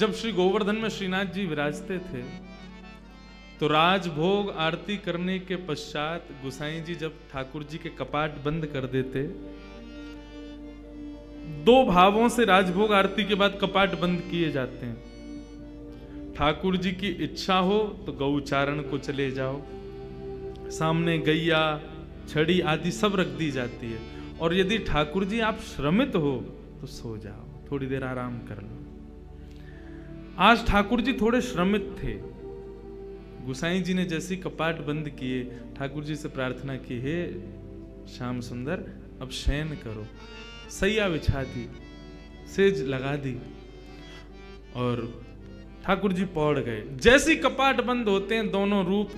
जब श्री गोवर्धन में श्रीनाथ जी विराजते थे तो राजभोग आरती करने के पश्चात गोसाई जी जब ठाकुर जी के कपाट बंद कर देते, दो भावों से राजभोग आरती के बाद कपाट बंद किए जाते हैं। ठाकुर जी की इच्छा हो तो गौचारण को चले जाओ, सामने गैया छड़ी आदि सब रख दी जाती है, और यदि ठाकुर जी आप श्रमित हो तो सो जाओ, थोड़ी देर आराम कर लो। आज ठाकुर जी थोड़े श्रमित थे। गोसाई जी ने जैसी कपाट बंद किए, ठाकुर जी से प्रार्थना की, हे श्याम सुंदर अब शयन करो। सैया बिछा दी, सेज लगा दी और ठाकुर जी पौड़ गए। जैसी कपाट बंद होते हैं दोनों रूप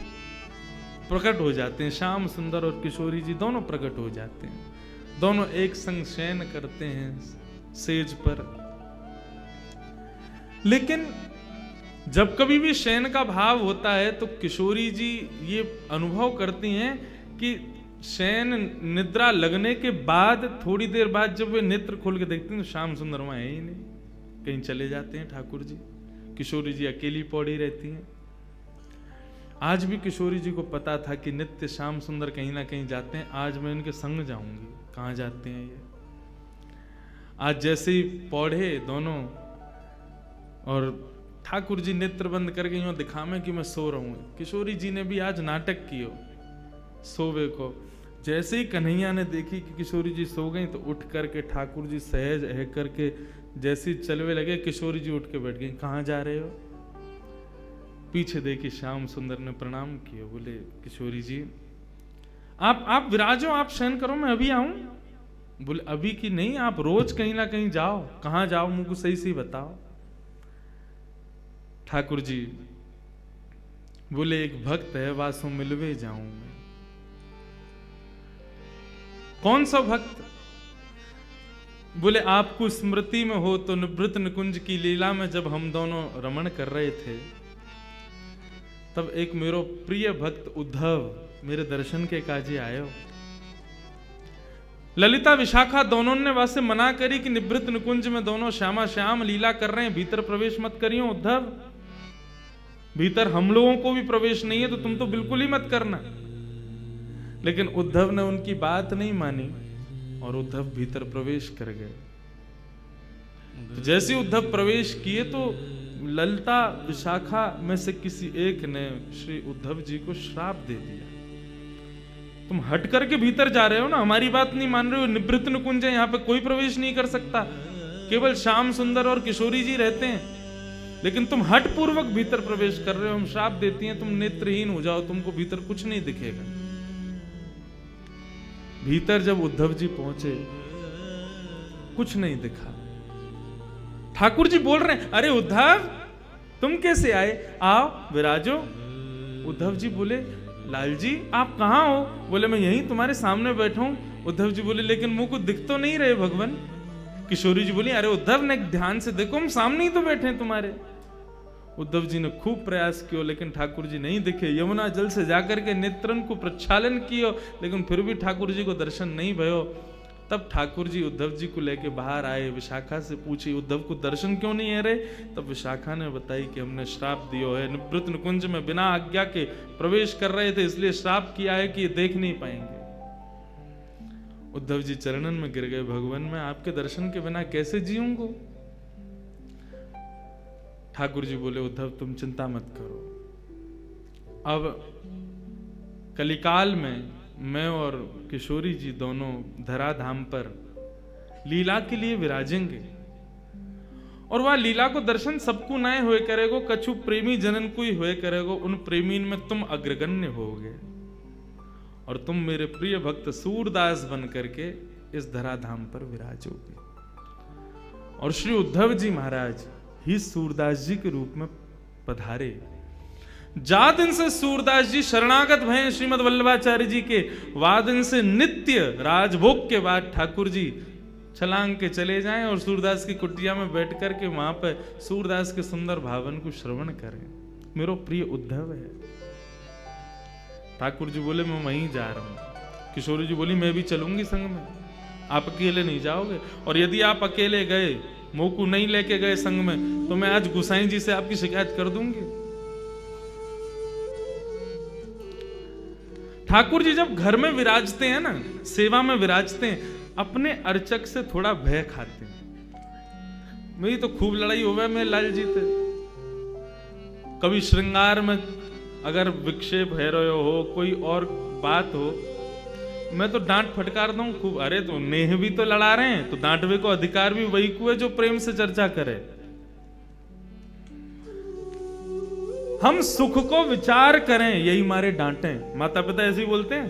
प्रकट हो जाते हैं, श्याम सुंदर और किशोरी जी दोनों प्रकट हो जाते हैं। दोनों एक संग शयन करते हैं सेज पर। लेकिन जब कभी भी शयन का भाव होता है तो किशोरी जी ये अनुभव करती हैं कि शयन निद्रा लगने के बाद थोड़ी देर बाद जब वे नेत्र खोल के देखते हैं तो श्याम सुंदर वहां है ही नहीं, कहीं चले जाते हैं ठाकुर जी। किशोरी जी अकेली पौड़ी रहती हैं। आज भी किशोरी जी को पता था कि नित्य श्याम सुंदर कहीं ना कहीं जाते हैं, आज मैं इनके संग जाऊंगी, कहां जाते हैं ये। आज जैसे ही पौढ़े दोनों और ठाकुर जी नेत्र बंद करके यूं दिखावे कि मैं सो रहा हूं। किशोरी जी ने भी आज नाटक किया सोवे को। जैसे ही कन्हैया ने देखी कि किशोरी जी सो गई तो उठ करके ठाकुर जी सहज रह करके जैसे ही चलवे लगे, किशोरी जी उठ के बैठ गई। कहां जा रहे हो? पीछे देखी श्याम सुंदर ने प्रणाम किया, बोले किशोरी जी आप विराजो, आप शयन करो, मैं अभी आऊं। बोले अभी की नहीं, आप रोज कहीं ना कहीं जाओ। कहां जाओ मुझको सही सही बताओ। ठाकुर जी बोले एक भक्त है, वासों मिलवे जाऊं मैं। कौन सा भक्त? बोले आपको स्मृति में हो तो निवृत्त निकुंज की लीला में जब हम दोनों रमण कर रहे थे तब एक मेरो प्रिय भक्त उद्धव मेरे दर्शन के काजे आयो। ललिता विशाखा दोनों ने वासे मना करी कि निवृत्त निकुंज में दोनों श्यामा श्याम लीला कर रहे हैं, भीतर प्रवेश मत करियो उद्धव। भीतर हम लोगों को भी प्रवेश नहीं है तो तुम तो बिल्कुल ही मत करना। लेकिन उद्धव ने उनकी बात नहीं मानी और उद्धव भीतर प्रवेश कर गए। तो जैसे उद्धव प्रवेश किए तो ललिता विशाखा में से किसी एक ने श्री उद्धव जी को श्राप दे दिया। तुम हट करके भीतर जा रहे हो ना, हमारी बात नहीं मान रहे हो। निवृत्त निकुंज है, यहाँ पे कोई प्रवेश नहीं कर सकता, केवल श्याम सुंदर और किशोरी जी रहते हैं, लेकिन तुम हट पूर्वक भीतर प्रवेश कर रहे हो। हम श्राप देती हैं तुम नेत्रहीन हो जाओ, तुमको भीतर कुछ नहीं दिखेगा। भीतर जब उद्धव जी पहुंचे कुछ नहीं दिखा। ठाकुर जी बोल रहे हैं अरे उद्धव तुम कैसे आए, आओ विराजो। उद्धव जी बोले लाल जी आप कहां हो? बोले मैं यहीं तुम्हारे सामने बैठा हूं। उद्धव जी बोले लेकिन मुंह को दिख तो नहीं रहे भगवान। किशोरी जी बोली अरे उद्धव ने ध्यान से देखो, हम सामने ही तो बैठे हैं तुम्हारे। उद्धव जी ने खूब प्रयास किया लेकिन ठाकुर जी नहीं दिखे। यमुना जल से जाकर के नेत्रन को प्रक्षालन किया लेकिन फिर भी ठाकुर जी को दर्शन नहीं भयो। तब ठाकुर जी उद्धव जी को लेके बाहर आए। विशाखा से पूछी उद्धव को दर्शन क्यों नहीं है रे? तब विशाखा ने बताई कि हमने श्राप दियो है, निवृत्त निकुंज में बिना आज्ञा के प्रवेश कर रहे थे इसलिए श्राप किया है कि ये देख नहीं पाएंगे। उद्धव जी चरणन में गिर गए, भगवान मैं आपके दर्शन के बिना कैसे जीऊंगा? ठाकुर जी बोले उद्धव तुम चिंता मत करो, अब कलिकाल में मैं और किशोरी जी दोनों धराधाम पर लीला के लिए विराजेंगे और वह लीला को दर्शन सबको नाय हुए करेगो, कछु प्रेमी जनन को ही हुए करेगो। उन प्रेमीन में तुम अग्रगण्य होगे और तुम मेरे प्रिय भक्त सूरदास बन करके इस धराधाम पर विराजोगे। और श्री उद्धव जी महाराज ही सूरदास जी के रूप में पधारे। जा दिन से सूरदास जी शरणागत भय श्रीमद वल्लभाचार्य जी के, वादन से नित्य राजभोग के बाद ठाकुर जी छलांग के चले जाएं और सूरदास की कुटिया में बैठ कर के वहां पर सूरदास के सुंदर भावन को श्रवण करें। मेरो प्रिय उद्धव है। ठाकुर जी बोले मैं वहीं जा रहा हूं। किशोरी जी बोली मैं भी चलूंगी संग में, आप अकेले नहीं जाओगे और यदि आप अकेले गए मोकू नहीं लेके गए संग में तो मैं आज गुसाई जी से आपकी शिकायत कर दूंगी। ठाकुर जी जब घर में विराजते हैं ना, सेवा में विराजते हैं, अपने अर्चक से थोड़ा भय खाते हैं। मेरी तो खूब लड़ाई होवे में लाल जी थे, कभी श्रृंगार में अगर विक्षेप है रहे हो, कोई और बात हो, मैं तो डांट फटकार दूं खूब। अरे तो नेह भी तो लड़ा रहे हैं, तो डांटवे को अधिकार भी वही को है जो प्रेम से चर्चा करे। हम सुख को विचार करें, यही मारे डांटे। माता पिता ऐसे ही बोलते हैं,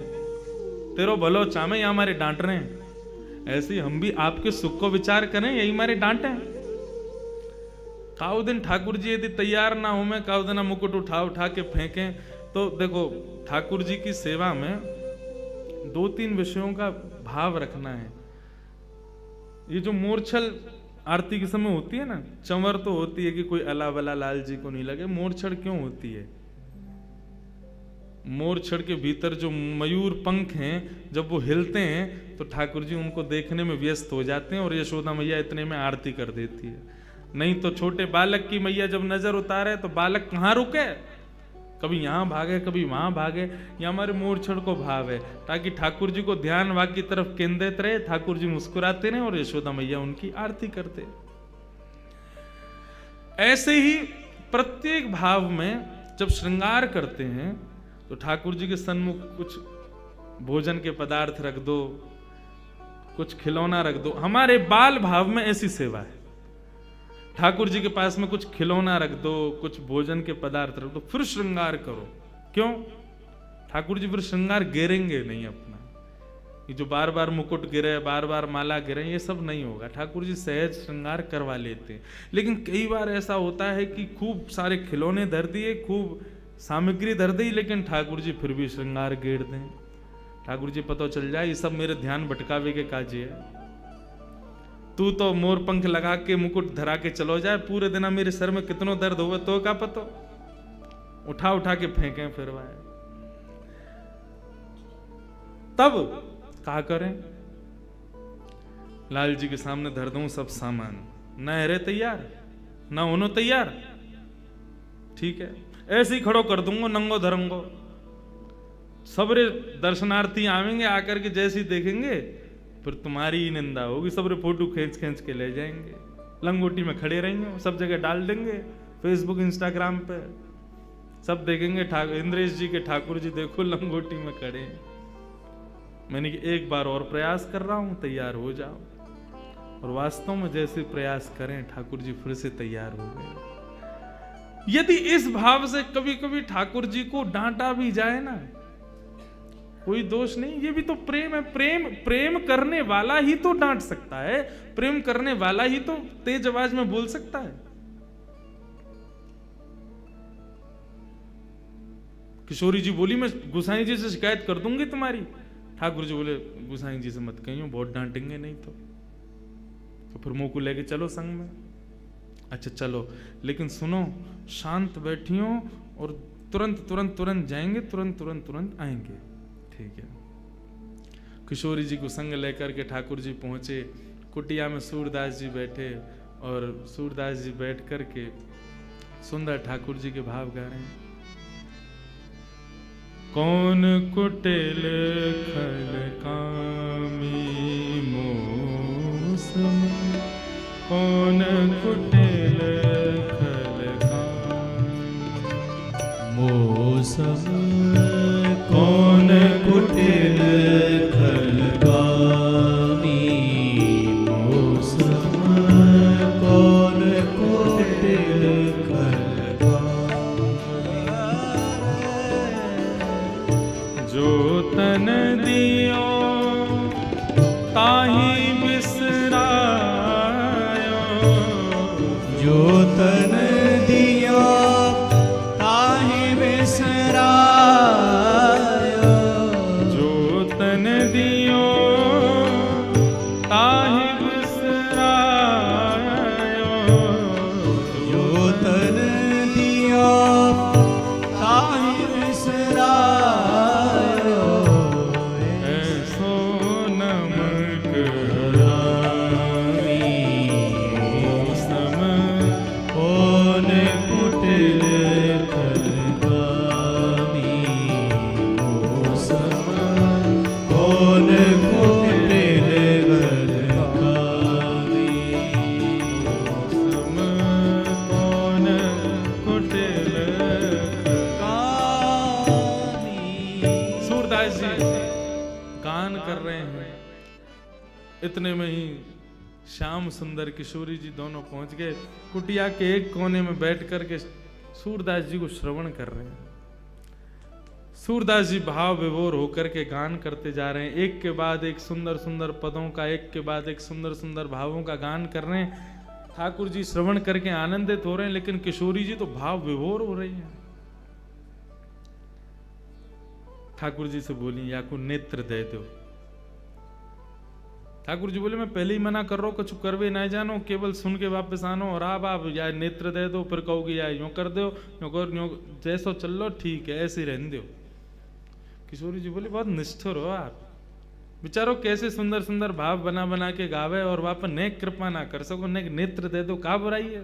तेरो भलो चामे, या हमारे डांट रहे हैं। ऐसे हम भी आपके सुख को विचार करें, यही मारे डांटे। काउ दिन ठाकुर जी यदि तैयार ना हो, मैं काउ दिन मुकुट उठा उठा के फेंकें। तो देखो ठाकुर जी की सेवा में 2-3 विषयों का भाव रखना है। ये जो मूर्छल आरती के समय होती है ना, चंवर तो होती है कि कोई अला बला लाल जी को नहीं लगे। मोरछड़ क्यों होती है? मोरछड़ के भीतर जो मयूर पंख हैं, जब वो हिलते हैं तो ठाकुर जी उनको देखने में व्यस्त हो जाते हैं और यशोदा मैया इतने में आरती कर देती है। नहीं तो छोटे बालक की मैया जब नजर उतारे तो बालक कहाँ रुके, कभी यहां भागे कभी वहां भागे। ये हमारे मोरछड़ को भाव है, ताकि ठाकुर जी को ध्यान वाक की तरफ केंद्रित रहे, ठाकुर जी मुस्कुराते रहे और यशोदा मैया उनकी आरती करते। ऐसे ही प्रत्येक भाव में जब श्रृंगार करते हैं तो ठाकुर जी के सन्मुख कुछ भोजन के पदार्थ रख दो, कुछ खिलौना रख दो। हमारे बाल भाव में ऐसी सेवा है, ठाकुर जी के पास में कुछ खिलौना रख दो, कुछ भोजन के पदार्थ रख दो, फिर श्रृंगार करो। क्यों? ठाकुर जी फिर श्रृंगार गिरेंगे नहीं अपना। ये जो बार बार मुकुट गिरे, बार बार माला गिरे, ये सब नहीं होगा। ठाकुर जी सहज श्रृंगार करवा लेते हैं। लेकिन कई बार ऐसा होता है कि खूब सारे खिलौने धर दिए, खूब सामग्री धर दी, लेकिन ठाकुर जी फिर भी श्रृंगार गिर दें। ठाकुर जी पता चल जाए ये सब मेरे ध्यान भटकावे के काजे है। तू तो मोर पंख लगा के मुकुट धरा के चलो जाए, पूरे दिन मेरे सर में कितनो दर्द होगा तो का पतो, उठा उठा के फेंके फिरवाए। तब कहा करें, लाल जी के सामने धर दूं सब सामान, न हरे तैयार न होनो तैयार, ठीक है, ऐसे ही खड़ो कर दूंगा नंगो धरंगो। सबरे दर्शनार्थी आवेंगे, आकर के जैसे ही देखेंगे फिर तुम्हारी ही निंदा होगी। सबरे फोटो खींच खींच के ले जाएंगे, लंगोटी में खड़े रहेंगे, सब जगह डाल देंगे, फेसबुक इंस्टाग्राम पे सब देखेंगे। इंद्रेश जी के ठाकुर जी देखो लंगोटी में खड़े हैं। मैंने कि एक बार और प्रयास कर रहा हूं, तैयार हो जाओ। और वास्तव में जैसे प्रयास करें ठाकुर जी फिर से तैयार हो गए। यदि इस भाव से कभी कभी ठाकुर जी को डांटा भी जाए ना, कोई दोष नहीं, ये भी तो प्रेम है। प्रेम करने वाला ही तो डांट सकता है, प्रेम करने वाला ही तो तेज आवाज में बोल सकता है। किशोरी जी बोली मैं गुसाई जी से शिकायत कर दूंगी तुम्हारी। ठाकुर जी बोले गुसाई जी से मत कहियो, बहुत डांटेंगे नहीं तो फिर मुंह को लेके चलो संग में। अच्छा चलो, लेकिन सुनो, शांत बैठियो और तुरंत तुरंत तुरंत जाएंगे, तुरंत तुरंत तुरंत आएंगे, ठीक है। किशोरी जी को संग लेकर के ठाकुर जी पहुंचे। कुटिया में सूरदास जी बैठे और सूरदास जी बैठ करके सुंदर ठाकुर जी के भाव गा रहे हैं। कौन कुटिल खल कामी मोसम, कौन कुटिल खल कामी मोसम, कौन कुटिल खल कामी मोसम, कौन कुटिल खल कामी। जो तन दियो ताहि बिसरायो, जो तन दियो ताहि बिसरायो, जो तन दियो ताहि बिसरायो, जो तन दियो ताहि बिसरायो। ऐसो नमक हरामी इतने में ही श्याम सुंदर किशोरी जी दोनों पहुंच गए। कुटिया के एक कोने में बैठ करके सूरदास जी को श्रवण कर रहे हैं। सूरदास जी भाव विभोर होकर के गान करते जा रहे हैं, एक के बाद एक सुंदर सुंदर पदों का, एक के बाद एक सुंदर सुंदर भावों का गान कर रहे हैं। ठाकुर जी श्रवण करके आनंदित हो रहे हैं, लेकिन किशोरी जी तो भाव विभोर हो रही हैं। ठाकुर जी से बोली, या को नेत्र दे दो। ठाकुर जी बोले, मैं पहले ही मना कर रहा हूं, कुछ करवे ना जानो, केवल सुन के वापस आनो, और आप या नेत्र दे दो, फिर कहोगे या यूं कर दो, यूं कर, यूं जैसो चल लो, ठीक है, ऐसे रहने दो। किशोरी जी बोले, बहुत निष्ठुर हो आप, बेचारो कैसे सुंदर सुंदर भाव बना बना के गावे और वापस नेक कृपा ना कर सको, नेक नेत्र दे दो, का बुराई है।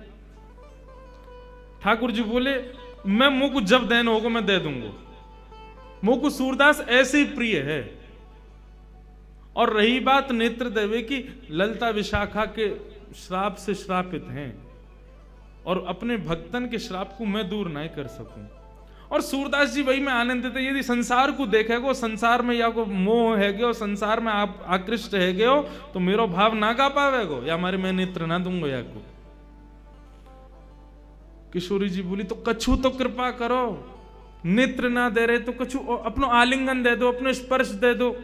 ठाकुर जी बोले, मैं मुंह को जब देना होगा मैं दे दूंगा, मुंह को सूरदास ऐसे ही प्रिय है। और रही बात नेत्र देवे की, ललिता विशाखा के श्राप से श्रापित हैं और अपने भक्तन के श्राप को मैं दूर नहीं कर सकूं। और सूरदास जी वही में आनंदित है। यदि संसार को देखेगो, संसार में या को मोह है गयो, संसार में आप आकृष्ट है गयो, तो मेरो भाव ना गा पावेगो, या हमारे मैं नेत्र ना दूंगो या को। किशोरी जी बोली, तो कछु तो कृपा करो, नेत्र ना दे रहे तो कछु अपनो आलिंगन दे दो, अपने स्पर्श दे दो।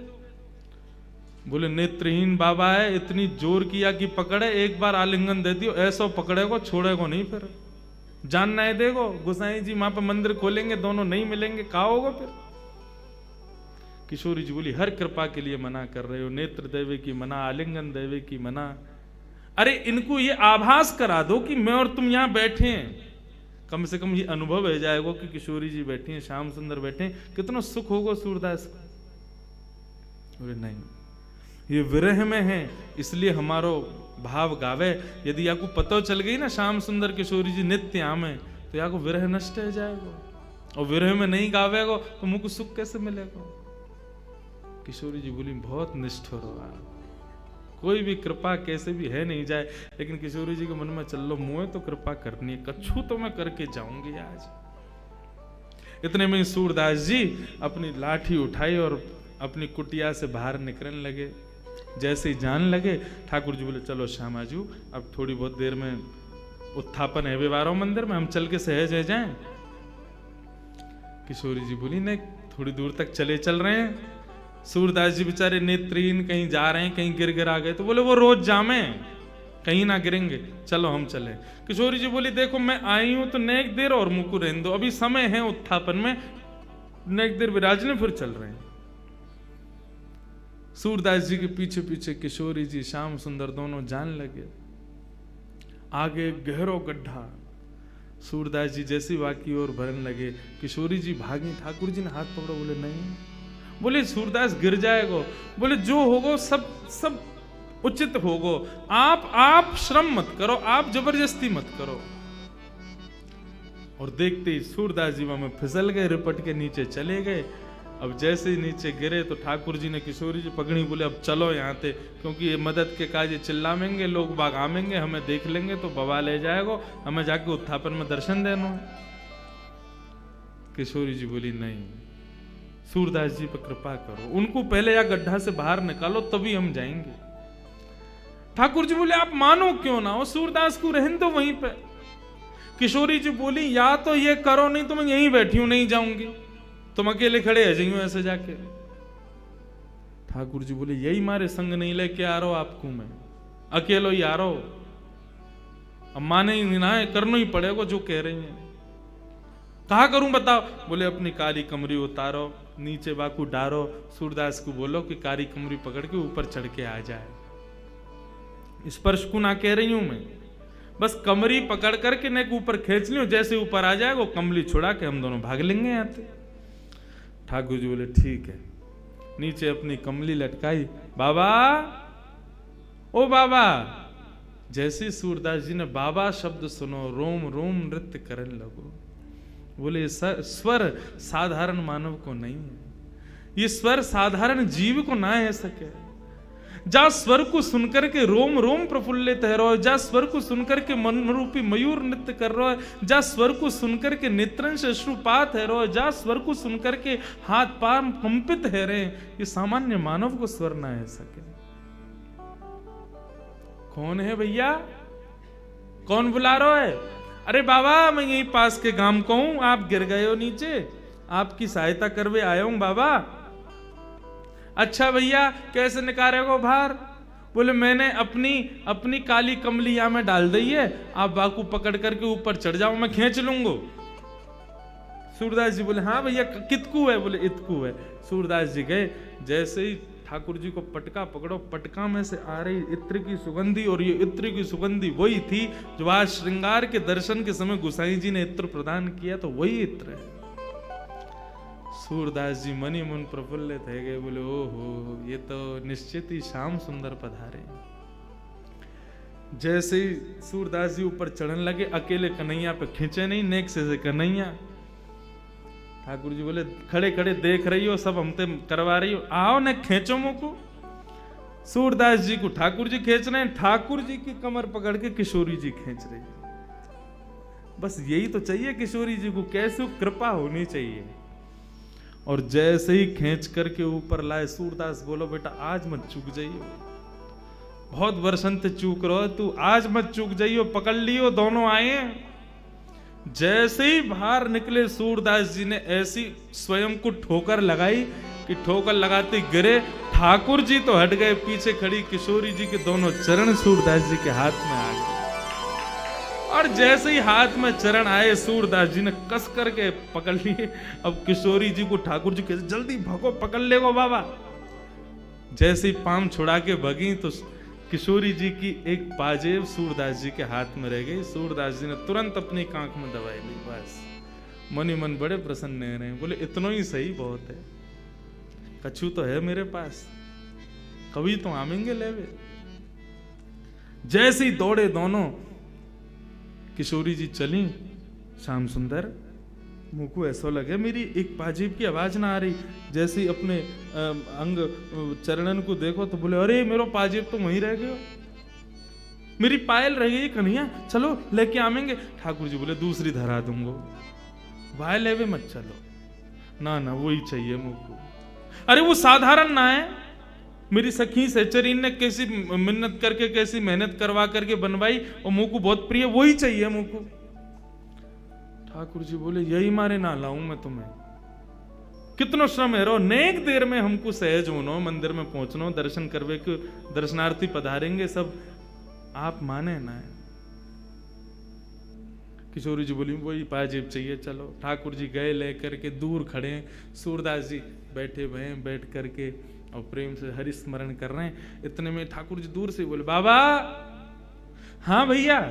बोले, नेत्रहीन बाबा है, इतनी जोर किया कि पकड़े, एक बार आलिंगन दे दियो, ऐसा पकड़ेगो छोड़ेगो नहीं, फिर जान नहीं देगो। गोसाई जी वहां पर मंदिर खोलेंगे, दोनों नहीं मिलेंगे, कहा होगा फिर। किशोरी जी बोली, हर कृपा के लिए मना कर रहे हो, नेत्र देवे की मना, आलिंगन देवे की मना। अरे इनको ये आभास करा दो कि मैं और तुम यहां बैठे हैं, कम से कम ये अनुभव हो जाएगा कि किशोरी जी बैठी हैं, श्याम सुंदर बैठे हैं, कितना सुख होगा सूरदास को। बोले, नहीं, ये विरह में है, इसलिए हमारो भाव गावे। यदि आपको पता चल गई ना श्याम सुंदर किशोरी जी नित्य आमे, तो या को विरह नष्ट हो जाएगा, और विरह में नहीं गावेगो तो मुझको सुख कैसे मिलेगा। किशोरी जी बोली, बहुत निष्ठुर हो आप, कोई भी कृपा कैसे भी है नहीं जाए। लेकिन किशोरी जी के मन में, चल लो मुँह तो कृपा करनी है, कछु तो मैं करके जाऊंगी आज। इतने में सूरदास जी अपनी लाठी उठाई और अपनी कुटिया से बाहर निकलने लगे। जैसे ही जान लगे, ठाकुर जी बोले, चलो श्यामाजू, अब थोड़ी बहुत देर में उत्थापन है व्यवहारों मंदिर में, हम चल के सहज है जाएं। किशोरी जी बोली, नहीं, थोड़ी दूर तक चल रहे हैं। सूरदास जी बेचारे नेत्रहीन, कहीं जा रहे हैं, कहीं गिर आ गए, तो बोले, वो रोज जामे, कहीं ना गिरेंगे, चलो हम चले। किशोरी जी बोली, देखो मैं आई हूं तो नेक देर और मुंह को रहने दो, अभी समय है उत्थापन में, नेक देर विराजने, फिर चल रहे हैं। सूरदास जी के पीछे पीछे किशोरी जी, श्याम सुंदर दोनों जान लगे। आगे गहरो गड्ढा, सूरदास जी जैसी वाकी ओर भरने लगे, किशोरी जी भागी। ठाकुर जी ने हाथ पकड़ा, बोले नहीं। बोले, सूरदास गिर जाएगो। बोले, जो होगो सब उचित होगो, आप श्रम मत करो, आप जबरदस्ती मत करो। और देखते ही सूरदास जी वहां में फिसल गए, रिपट के नीचे चले गए। अब जैसे ही नीचे गिरे तो ठाकुर जी ने किशोरी जी पकड़ी, बोले, अब चलो यहाँ से, क्योंकि ये मदद के काज चिल्लाएंगे, लोग बाग आमेंगे, हमें देख लेंगे तो बवा ले जाएगा, हमें जाके उत्थापन में दर्शन देना है। किशोरी जी बोली, नहीं, सूरदास जी पर कृपा करो, उनको पहले या गड्ढा से बाहर निकालो, तभी हम जाएंगे। ठाकुर जी बोले, आप मानो क्यों ना हो, सूरदास को रहने दो वहीं पे। किशोरी जी बोली, या तो ये करो, नहीं तो मैं यहीं बैठी हूं, नहीं जाऊंगी, तुम अकेले खड़े है जाइयो ऐसे जाके। ठाकुर जी बोले, यही मारे संग नहीं लेके आ रहा हूं आपको, मैं अकेलो ही आ रहा हूं, अब माने ही ना है, करना ही पड़ेगा जो कह रही हैं। कहा करूं बताओ। बोले, अपनी काली कमरी उतारो, नीचे बाकू डारो, सूरदास को बोलो कि काली कमरी पकड़ के ऊपर चढ़ के आ जाए। स्पर्श को ना कह रही हूं मैं, बस कमरी पकड़ करके नेक ऊपर खींच लियो, जैसे ऊपर आ जाएगा कमली छुड़ा के हम दोनों भाग लेंगे यहाँ से। ठाकुर जी बोले, ठीक है। नीचे अपनी कमली लटकाई, बाबा, ओ बाबा। जैसे सूरदास जी ने बाबा शब्द सुनो, रोम रोम नृत्य करने लगो। बोले, स्वर साधारण मानव को नहीं है, ये स्वर साधारण जीव को ना है सके। जा स्वर को सुनकर के रोम रोम प्रफुल्लित है रहो, जा स्वर को सुनकर के मन रूपी मयूर नृत्य कर रहा है, जा स्वर को सुनकर के नेत्रन से अश्रुपात है रहो, जा स्वर को सुनकर के हाथ पार कंपित है रहे। ये सामान्य मानव को स्वर ना है सके। कौन है भैया, कौन बुला रहा है? अरे बाबा मैं यहीं पास के गांव को हूं, आप गिर गए हो नीचे, आपकी सहायता करवे आया हूं बाबा। अच्छा भैया कैसे निकाले हो बाहर? बोले मैंने अपनी काली कमली यहाँ में डाल दी है, आप बाकू पकड़ करके ऊपर चढ़ जाओ, मैं खींच लूंगा। सूरदास जी बोले हाँ भैया कितकू है? बोले इतकू है। सूरदास जी गए, जैसे ही ठाकुर जी को पटका पकड़ो, पटका में से आ रही इत्र की सुगंधी, और ये इत्र की सुगंधी वही थी जो आज श्रृंगार के दर्शन के समय गोसाई जी ने इत्र प्रदान किया, तो वही इत्र है। सूरदास जी मनी मन प्रफुल्लित है गए, बोले ओहो ये तो निश्चित ही श्याम सुंदर पधारे। जैसे ही सूरदास जी ऊपर चढ़ने लगे, अकेले कन्हैया पे खींचे नहीं, नेक से कन्हैया। ठाकुर जी बोले खड़े खड़े देख रही हो, सब हमते करवा रही हो, आओ न खींचो मुझको। सूरदास जी को ठाकुर जी खींच रहे हैं, ठाकुर जी की कमर पकड़ के किशोरी जी खींच रही है। बस यही तो चाहिए किशोरी जी को, कैसे कृपा होनी चाहिए। और जैसे ही खींच करके ऊपर लाए, सूरदास बोलो बेटा आज मत चूक जाइयो, बहुत वर्षन से चूक रहो तू, आज मत चूक जाइयो, पकड़ लियो। दोनों आए, जैसे ही बाहर निकले सूरदास जी ने ऐसी स्वयं को ठोकर लगाई कि ठोकर लगाते गिरे। ठाकुर जी तो हट गए, पीछे खड़ी किशोरी जी के दोनों चरण सूरदास जी के हाथ में आ गए। और जैसे ही हाथ में चरण आए, सूरदास जी ने कस करके पकड़ लिए। अब किशोरी जी को ठाकुर जी कहते जल्दी भगो, पकड़ ले गो बाबा। जैसे ही पाम छुड़ा के भगी तो किशोरी जी की एक पाजेब सूरदास जी के हाथ में रह गई। सूरदास जी ने तुरंत अपनी कांख में दवाई ली, बस मनी मन बड़े प्रसन्न रहे, बोले इतना ही सही बहुत है, कछु तो है मेरे पास, कभी तो आमेंगे लेवे। जैसे ही दौड़े दोनों, किशोरी जी चली, श्याम सुंदर मुंह को ऐसा लगे मेरी एक पाजेब की आवाज ना आ रही। जैसे ही अपने अंग चरणन को देखो तो बोले अरे मेरो पाजेब तो वहीं रह गयो, मेरी पायल रह गई कन्हैया, चलो लेके आवेंगे। ठाकुर जी बोले दूसरी धरा दूंगो, भाई लेवे मत चलो, ना ना वही चाहिए मुझको। अरे वो साधारण ना है, मेरी सखी सहचरीन ने कैसी मिन्नत करके कैसी मेहनत करवा करके बनवाई, और मुंह को बहुत प्रिय, वही चाहिए मुंह को। ठाकुर जी बोले यही मारे ना लाऊं मैं तुम्हें, कितनो श्रम है रो, नेक देर में हमको सहज होनो, मंदिर में पहुंचनो, दर्शन करवे के दर्शनार्थी पधारेंगे सब, आप माने ना है। किशोरी जी बोली वही पाजेब चाहिए, चलो। ठाकुर जी गए लेकर के, दूर खड़े, सूरदास जी बैठे हुए, बैठ करके और प्रेम से हरि स्मरण कर रहे हैं। इतने में ठाकुर जी दूर से बोले बाबा। हाँ भैया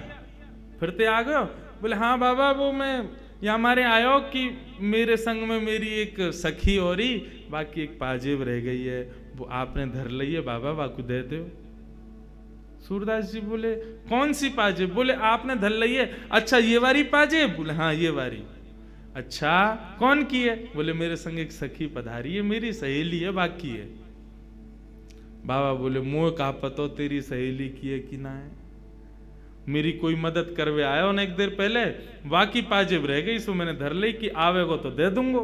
फिरते आ गए? बोले हाँ बाबा, वो मैं यहाँ हमारे आयो कि मेरे संग में मेरी एक सखी और ही, बाकी एक पाजेब रह गई है, वो आपने धर ली है बाबा, बाकू दे दो। सूरदास जी बोले कौन सी पाजेब? बोले आपने धर ली है। अच्छा ये वाली पाजेब? बोले हाँ ये वाली। अच्छा कौन की है? बोले मेरे संग एक सखी पधारी है, मेरी सहेली है, बाकी है। बाबा बोले मोह का पतो तेरी सहेली की है कि ना है, मेरी कोई मदद करवे आयो ना एक देर पहले, बाकी पाजेब रह गई, सो मैंने धर ली कि आवेगो तो दे दूंगो।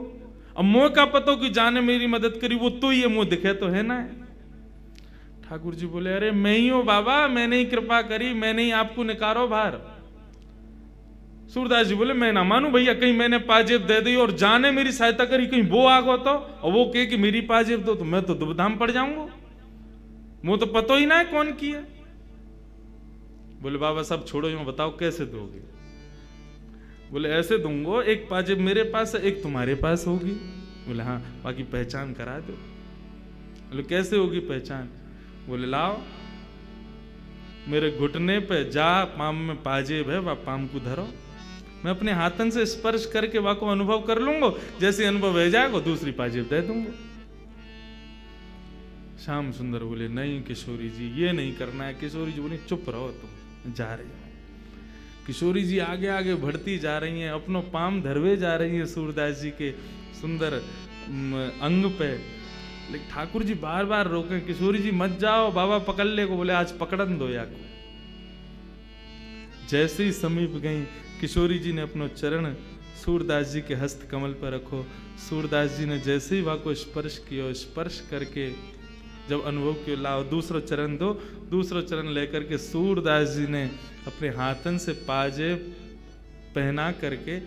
अब मोह का पतो कि जाने मेरी मदद करी, वो तो ये मुंह दिखे तो है ना। ठाकुर जी बोले अरे मैं ही हूं बाबा, मैंने ही कृपा करी, मैंने ही आपको निकारो बाहर। सूरदास जी बोले मैं ना मानू भैया, कहीं मैंने पाजेब दे दी और जाने मेरी सहायता करी, कहीं वो आगो तो और वो कहे कि मेरी पाजेब दो, तो मैं तो दुबधाम पड़ जाऊंगा, मुझे तो पता ही ना है कौन की है। बोले बाबा सब छोड़ो, यूं बताओ कैसे दोगे? बोले ऐसे दूंगो, एक पाजेब मेरे पास है, एक तुम्हारे पास होगी। बोले हाँ, बाकी पहचान करा दो। बोले कैसे होगी पहचान? बोले लाओ मेरे घुटने पे जा, पाम में पाजेब है, वह पाम को धरो, मैं अपने हाथन से स्पर्श करके वह को अनुभव कर लूंगा, जैसे अनुभव हो जाएगा दूसरी पाजेब दे दूंगा। श्याम सुंदर बोले नहीं किशोरी जी ये नहीं करना है। किशोरी जी बोले चुप रहो, तुम जा रही हो। किशोरी जी आगे आगे बढ़ती जा रही हैं, अपनो पाम धरवे जा रही है सूरदास जी के सुंदर अंग पे, लेकिन ठाकुर जी बार बार रोके, किशोरी जी मत जाओ, बाबा पकड़ ले को। बोले आज पकड़न दो या को। जैसे ही समीप गई, किशोरी जी ने अपनो चरण सूरदास जी के हस्त कमल पर रखो। सूरदास जी ने जैसे ही वह को स्पर्श किया, स्पर्श करके जब अनुभव किया, लाओ दूसरा चरण दो। दूसरा चरण लेकर के सूरदास जी ने अपने हाथन से पाजे पहना करके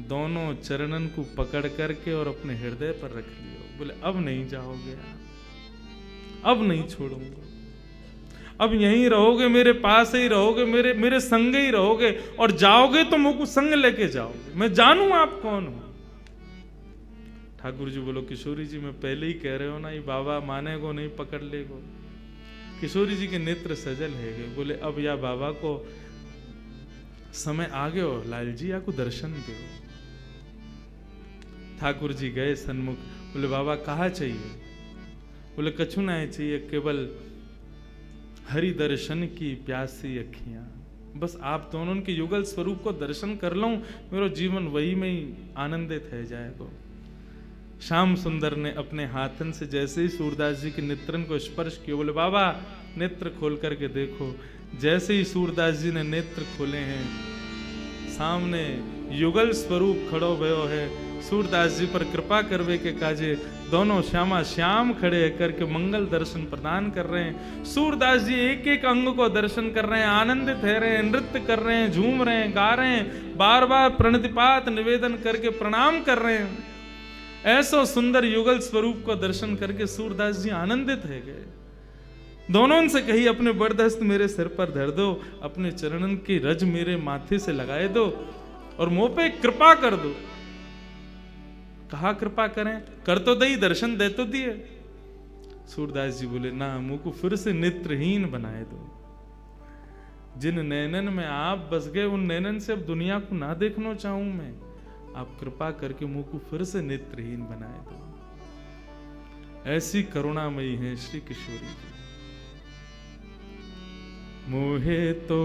दोनों चरणन को पकड़ करके और अपने हृदय पर रख लिया। बोले अब नहीं जाओगे आप, अब नहीं छोड़ूंगा, अब यहीं रहोगे, मेरे पास ही रहोगे, मेरे संग ही रहोगे, और जाओगे तो मुझको संग लेके जाओगे, मैं जानू आप कौन हो। ठाकुर जी बोलो किशोरी जी मैं पहले ही कह रहे हो ना, ये बाबा माने को नहीं पकड़ ले को। किशोरी जी के नेत्र सजल है गए। बोले अब या बाबा को समय आ गयो, लाल जी या को दर्शन दो। ठाकुर जी गए सन्मुख। बोले बाबा कहा चाहिए? बोले कछु नहीं चाहिए, केवल हरि दर्शन की प्यासी अखियां, बस आप दोनों के युगल स्वरूप को दर्शन कर लूं, मेरा जीवन वही में ही आनंदित है जाएगा। श्याम सुंदर ने अपने हाथन से जैसे ही सूरदास जी के नेत्रन को स्पर्श किया, बोले बाबा नेत्र खोल करके देखो। जैसे ही सूरदास जी ने नेत्र खोले हैं, सामने युगल स्वरूप खड़ो भयो है। सूरदास जी पर कृपा करवे के काजे दोनों श्यामा श्याम खड़े करके मंगल दर्शन प्रदान कर रहे हैं। सूरदास जी एक एक अंग को दर्शन कर रहे हैं, आनंदित है रहे हैं, नृत्य कर रहे हैं, झूम रहे हैं, गा रहे हैं, बार बार प्रणतिपात निवेदन करके प्रणाम कर रहे हैं। ऐसा सुंदर युगल स्वरूप को दर्शन करके सूरदास जी आनंदित है गए। दोनों से कही अपने बरदस्त मेरे सिर पर धर दो, अपने चरणन की रज मेरे माथे से लगाए दो और मुंह पे कृपा कर दो। कहा कृपा करें? कर तो दई, दर्शन दे तो दिए। सूरदास जी बोले ना, मुंह को फिर से नेत्रहीन बनाए दो। जिन नैनन में आप बस गए, उन नैनन से अब दुनिया को ना देखना चाहूं मैं। आप कृपा करके मुंह को फिर से नेत्रहीन बनाए दो। ऐसी करुणामयी है श्री किशोरी जी। मोहे तो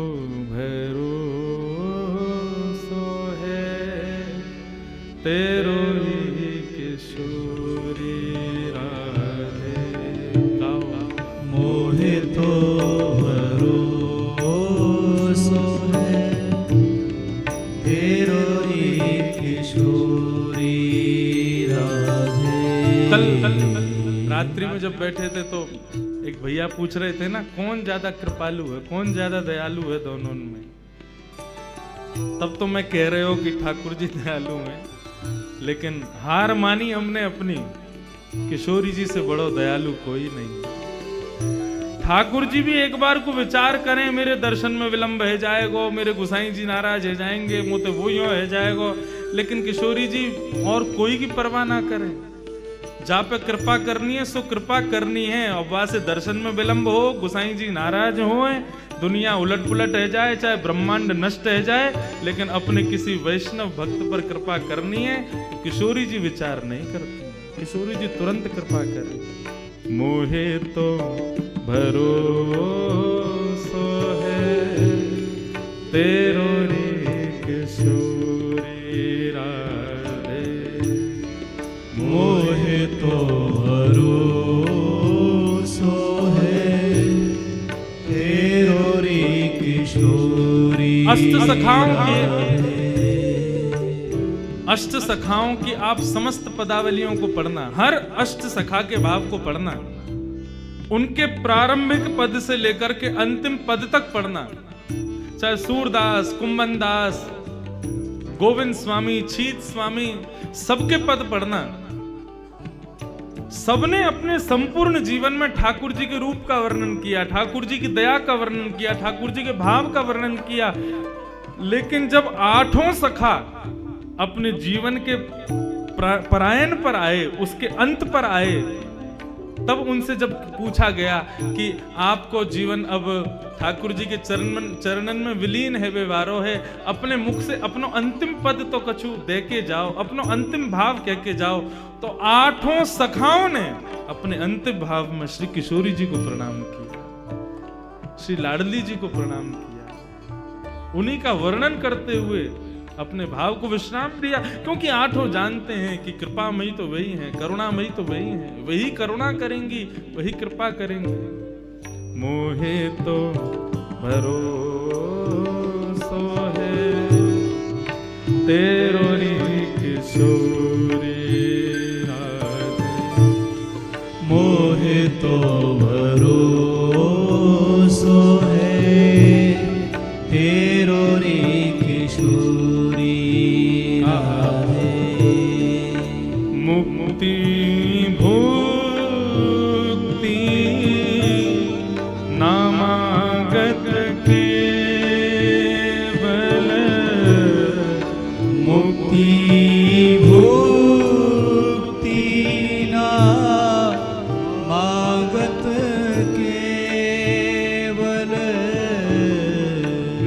भरोसो है तेरो ही किशोरी राधे। मोहे तो भरोसो है तेरो ही किशोरी राधे। कल रात्रि में जब बैठे थे तो एक भैया पूछ रहे थे ना, कौन ज्यादा कृपालु है, कौन ज्यादा दयालु है दोनों में। तब तो मैं कह रहे हो कि ठाकुर जी दयालु हैं, लेकिन हार मानी हमने अपनी। किशोरी जी से बड़ो दयालु कोई नहीं। ठाकुर जी भी एक बार को विचार करें, मेरे दर्शन में विलंब है जाएगा, मेरे गुसाई जी नाराज है जाएंगे, मुँह तो वो यूं है जाएगा। लेकिन किशोरी जी और कोई की परवाह ना करें, जहाँ पे कृपा करनी है सो कृपा करनी है। और वहां से दर्शन में विलंब हो, गुसाई जी नाराज हो, दुनिया उलट पुलट रह जाए, चाहे ब्रह्मांड नष्ट रह जाए, लेकिन अपने किसी वैष्णव भक्त पर कृपा करनी है तो किशोरी जी विचार नहीं करती। किशोरी जी तुरंत कृपा करें। मोहे तो भरोसो है तेरो रे किशोरी राधे। मोहे तो भरोसो है तेरो रे किशोरी। अष्ट सखाओं की आप समस्त पदावलियों को पढ़ना, हर अष्ट सखा के भाव को पढ़ना, उनके प्रारंभिक पद से लेकर के अंतिम पद तक पढ़ना। चाहे सूरदास, कुंभनदास, गोविंद स्वामी, छीत स्वामी, सबके पद पढ़ना। सबने अपने संपूर्ण जीवन में ठाकुर जी के रूप का वर्णन किया, ठाकुर जी की दया का वर्णन किया, ठाकुर जी के भाव का वर्णन किया। लेकिन जब आठों सखा अपने जीवन के परायण पर आए, उसके अंत पर आए, तब उनसे जब पूछा गया कि आपको जीवन अब ठाकुर जी के चरणन में विलीन है, व्यवहारो है, अपने मुख से अपनो अंतिम पद तो कछु दे के जाओ, अपनो अंतिम भाव कह के जाओ। तो आठों सखाओं ने अपने अंतिम भाव में श्री किशोरी जी को प्रणाम किया, श्री लाडली जी को प्रणाम किया, उन्हीं का वर्णन करते हुए अपने भाव को विश्राम दिया। क्योंकि आठों जानते हैं कि कृपामयी तो वही है, करुणामयी तो वही है, वही करुणा करेंगी, वही कृपा करेंगी। मोहे तो भरोसो है तेरो रे किशोरी राधे। मोहे तो किशोरी राधे। मुक्ति भुक्ति नामागत केवल, मुक्ति भुक्ति नामागत केवल,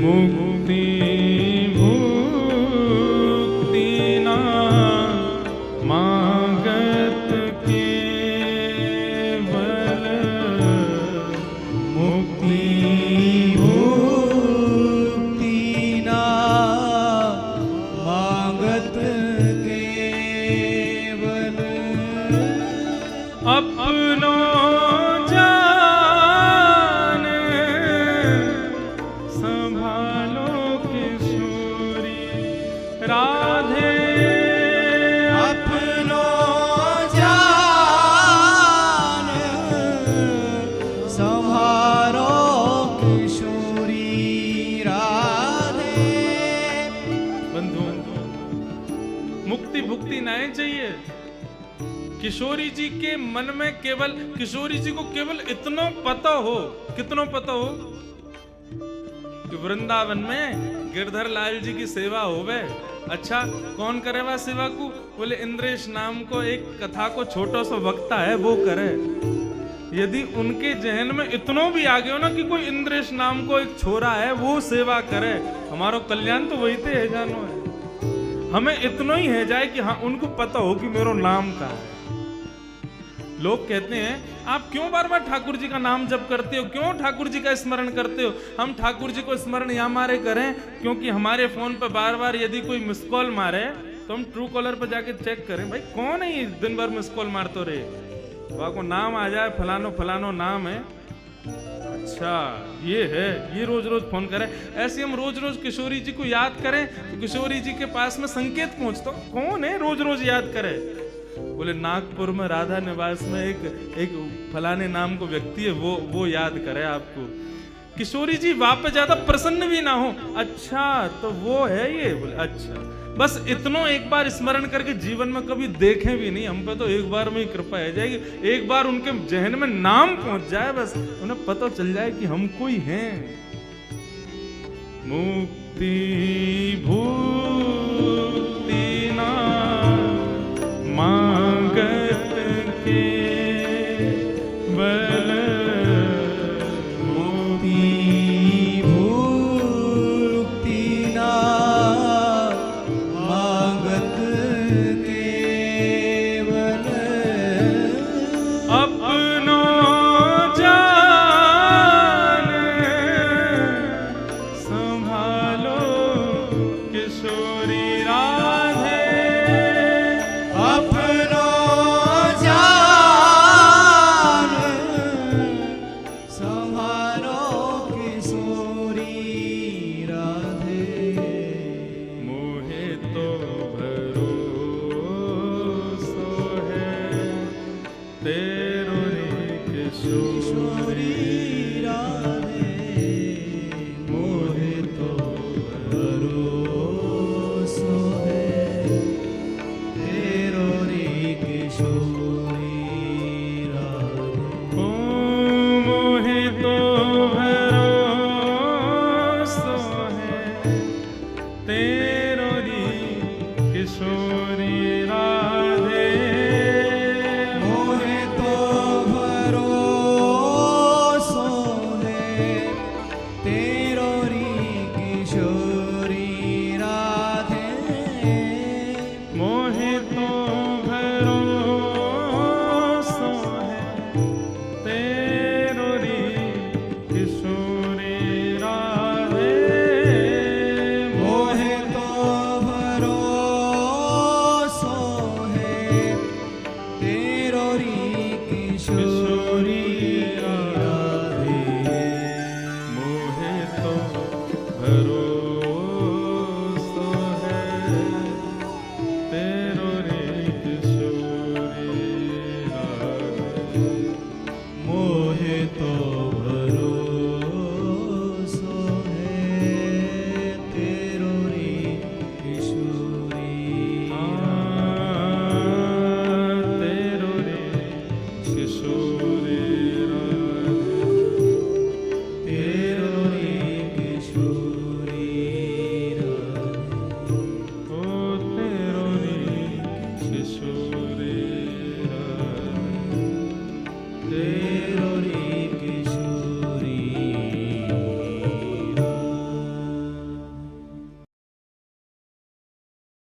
मुक्ति भुक्ति नामागत केवल, मुक्ति भुक्ति नामागत केवल। अपनो जान संभालो किशोरी राधे। अपनो जान संभारो किशोरी राधे। बंधु, मुक्ति भुक्ति नहीं चाहिए। किशोरी जी के मन में केवल, किशोरी जी को केवल इतना पता हो, कितना पता हो कि वृंदावन में गिरधर लाल जी की सेवा होवे। अच्छा, कौन करेगा सेवा को? बोले इंद्रेश नाम को एक कथा को छोटा सा वक्ता है, वो करे। यदि उनके जहन में इतना भी आ गया ना कि कोई इंद्रेश नाम को एक छोरा है, वो सेवा करे, हमारो कल्याण तो वही थे है, जानो है। हमें इतना ही है जाए कि हाँ, उनको पता हो कि मेरो नाम का है। लोग कहते हैं आप क्यों बार बार ठाकुर जी का नाम जप करते हो, क्यों ठाकुर जी का स्मरण करते हो? हम ठाकुर जी को स्मरण या मारे करें क्योंकि हमारे फोन पर बार बार यदि कोई मिस कॉल मारे तो हम ट्रू कॉलर पर जाके चेक करें, भाई कौन है ये दिन भर मिस कॉल मारते रहे, वहां को नाम आ जाए फलानो फलानो नाम है, अच्छा ये है, ये रोज रोज फोन करे। ऐसे हम रोज रोज किशोरी जी को याद करें तो किशोरी जी के पास में संकेत पहुंचता, कौन है रोज रोज याद करे? बोले नागपुर में राधा निवास में एक फलाने नाम को व्यक्ति है, वो याद करे आपको। किशोरी जी वहां पे ज्यादा प्रसन्न भी ना हो, अच्छा तो वो है ये, बोले अच्छा, बस इतना एक बार स्मरण करके जीवन में कभी देखें भी नहीं, हम पे तो एक बार में ही कृपा है जाएगी, एक बार उनके जहन में नाम पहुंच जाए, बस उन्हें पता चल जाए कि हम कोई हैं। मुक्ति भुक्ति ना मांगत केवल, मुक्ति भुक्ति नामागत केवल, अपनो जान संभालो किशोरी राधे। अपनो जान संभारो किशोरी राधे। मोहे तो भरोसा है तेरो रे किशोरी राधे, मोहे तो भरोसा है तेरो रे किशोरी राधे। ओ मोहे तो भरोसा है तेरो रे किशोरी